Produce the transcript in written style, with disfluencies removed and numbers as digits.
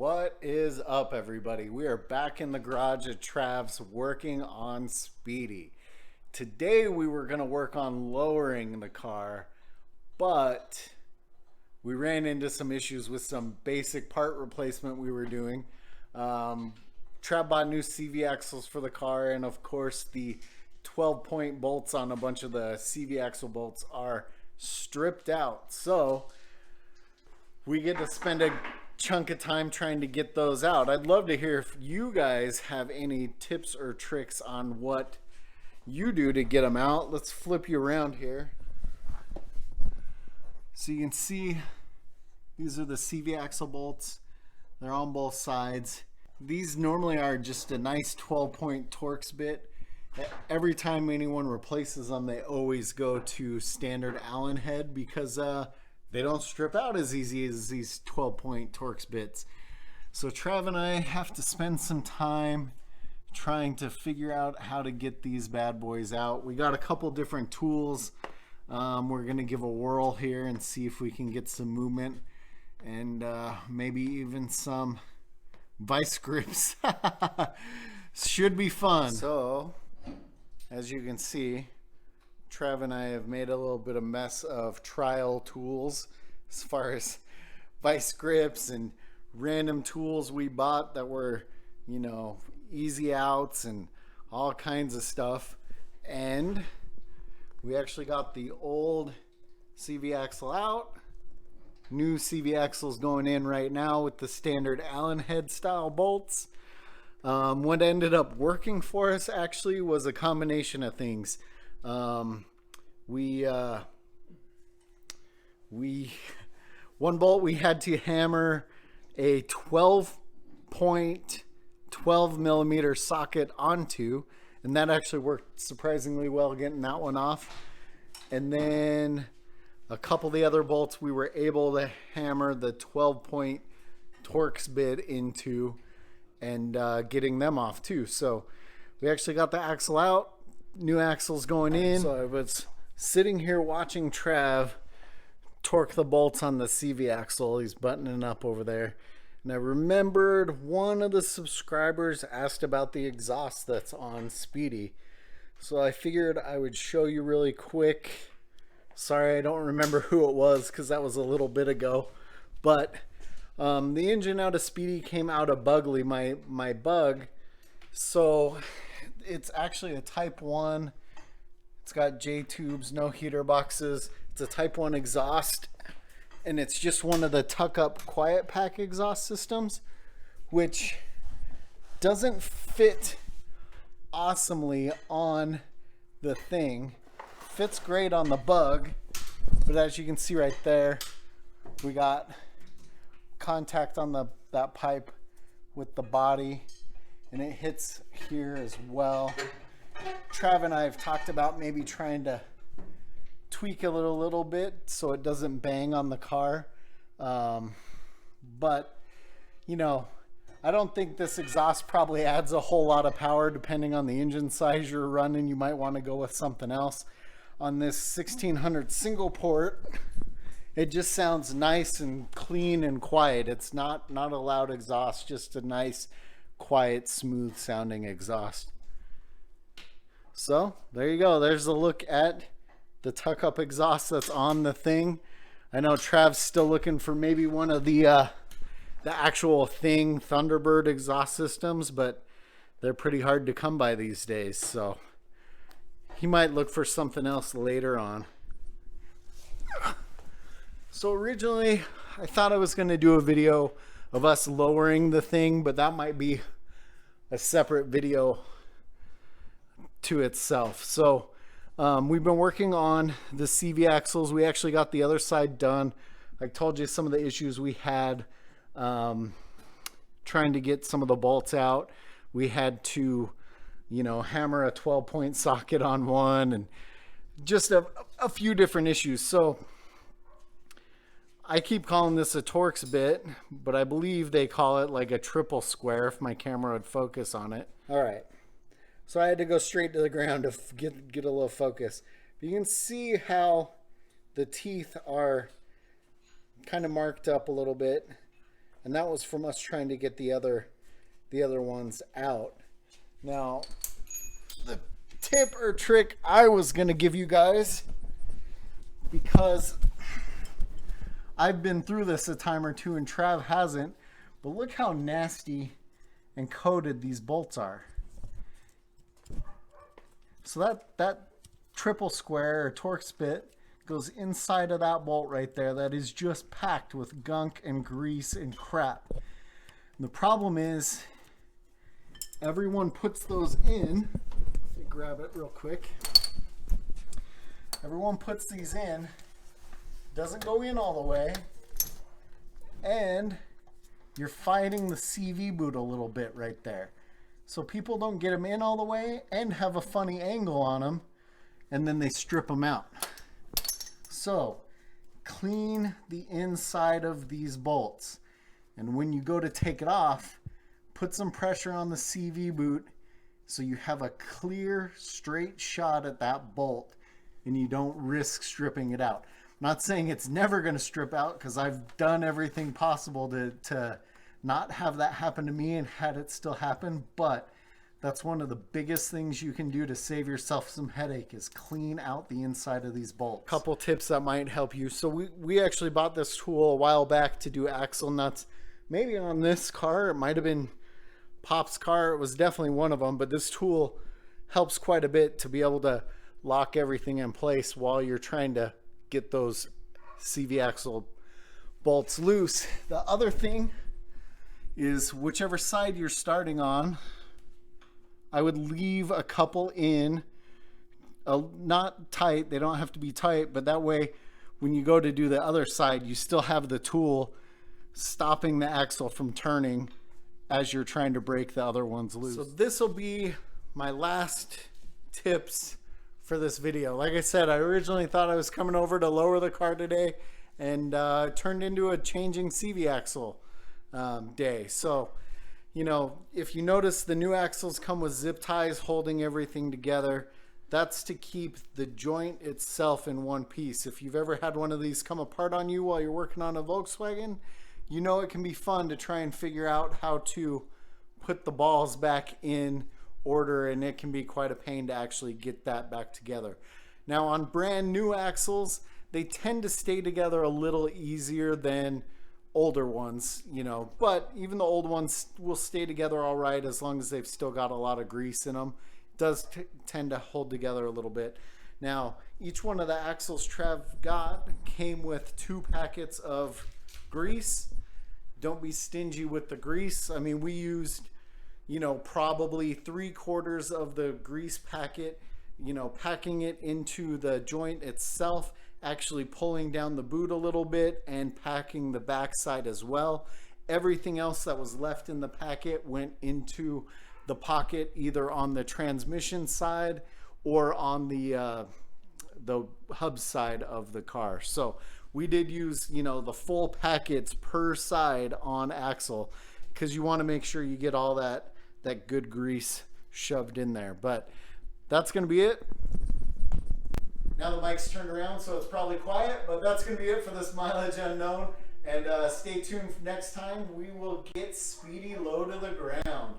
What is up, everybody? We are back in the garage at Trav's working on Speedy. Today we were going to work on lowering the car, but we ran into some issues with some basic part replacement we were doing. Trav bought new CV axles for the car, and of course the 12-point bolts on a bunch of the CV axle bolts are stripped out. So we get to spend a chunk of time trying to get those out. I'd love to hear if you guys have any tips or tricks on what you do to get them out. Let's flip you around here. So you can see these are the CV axle bolts. They're on both sides. These normally are just a nice 12-point Torx bit. Every time anyone replaces them, they always go to standard Allen head because they don't strip out as easy as these 12-point Torx bits. So Trav and I have to spend some time trying to figure out how to get these bad boys out. We got a couple different tools. We're gonna give a whirl here and see if we can get some movement and maybe even some vice grips. Should be fun. So as you can see, Trav and I have made a little bit of mess of trial tools as far as vice grips and random tools we bought that were, you know, easy outs and all kinds of stuff. And we actually got the old CV axle out. New CV axles going in right now with the standard Allen head style bolts. What ended up working for us actually was a combination of things. One bolt we had to hammer a 12-point 12mm socket onto, and that actually worked surprisingly well getting that one off. And then a couple of the other bolts we were able to hammer the 12-point Torx bit into and getting them off too. So we actually got the axle out. New axles going in. So I was sitting here watching Trav torque the bolts on the CV axle. He's buttoning up over there. And I remembered one of the subscribers asked about the exhaust that's on Speedy. So I figured I would show you really quick. Sorry, I don't remember who it was because that was a little bit ago. But the engine out of Speedy came out of Bugly, my bug. So it's actually a Type 1. It's got J tubes, no heater boxes. It's a Type 1 exhaust, and it's just one of the tuck-up quiet pack exhaust systems, which doesn't fit awesomely on the thing. Fits great on the bug, but as you can see right there, we got contact on that pipe with the body, and it hits here as well. Trav and I have talked about maybe trying to tweak it a little bit so it doesn't bang on the car. But, you know, I don't think this exhaust probably adds a whole lot of power depending on the engine size you're running. You might want to go with something else. On this 1600 single port, it just sounds nice and clean and quiet. It's not a loud exhaust, just a nice, quiet, smooth sounding exhaust. So there you go. There's a look at the tuck up exhaust that's on the thing. I know Trav's still looking for maybe one of the actual Thing Thunderbird exhaust systems, but they're pretty hard to come by these days. So he might look for something else later on. So originally I thought I was going to do a video of us lowering the thing, but that might be a separate video to itself. So we've been working on the CV axles. We actually got the other side done. I told you some of the issues we had trying to get some of the bolts out. We had to, you know, hammer a 12-point socket on one and just a few different issues. So I keep calling this a Torx bit, but I believe they call it like a triple square if my camera would focus on it. All right. So I had to go straight to the ground to get a little focus. But you can see how the teeth are kind of marked up a little bit. and that was from us trying to get the other ones out. Now, the tip or trick I was gonna give you guys, because I've been through this a time or two and Trav hasn't, but look how nasty and coated these bolts are. So that triple square or Torx bit goes inside of that bolt right there that is just packed with gunk and grease and crap. And the problem is everyone puts those in. Let me grab it real quick. Everyone puts these in, doesn't go in all the way, and you're fighting the CV boot a little bit right there. So people don't get them in all the way and have a funny angle on them, and then they strip them out. So clean the inside of these bolts, and when you go to take it off, put some pressure on the CV boot so you have a clear, straight shot at that bolt and you don't risk stripping it out. I'm not saying it's never going to strip out, because I've done everything possible to not have that happen to me and had it still happen, but that's one of the biggest things you can do to save yourself some headache, is clean out the inside of these bolts. Couple tips that might help you. So we actually bought this tool a while back to do axle nuts. Maybe on this car, it might have been Pop's car. It was definitely one of them, but this tool helps quite a bit to be able to lock everything in place while you're trying to get those CV axle bolts loose. The other thing is, whichever side you're starting on, I would leave a couple in, not tight, they don't have to be tight, but that way when you go to do the other side, you still have the tool stopping the axle from turning as you're trying to break the other ones loose. So this will be my last tips for this video. Like I said, I originally thought I was coming over to lower the car today, and turned into a changing CV axle day. So, you know, if you notice, the new axles come with zip ties holding everything together. That's to keep the joint itself in one piece. If you've ever had one of these come apart on you while you're working on a Volkswagen, you know it can be fun to try and figure out how to put the balls back in order, and it can be quite a pain to actually get that back together. Now, on brand new axles, they tend to stay together a little easier than older ones, you know, but even the old ones will stay together all right as long as they've still got a lot of grease in them. It does tend to hold together a little bit. Now, each one of the axles Trev got came with 2 packets of grease. Don't be stingy with the grease. I mean, we used, you know, probably 3/4 of the grease packet, you know, packing it into the joint itself, actually pulling down the boot a little bit and packing the backside as well. Everything else that was left in the packet went into the pocket, either on the transmission side or on the hub side of the car. So we did use, you know, the full packets per side on axle, because you want to make sure you get all that good grease shoved in there. But that's going to be it. Now the mic's turned around, so it's probably quiet, but that's going to be it for this mileage unknown. And stay tuned for next time. We will get Speedy low to the ground.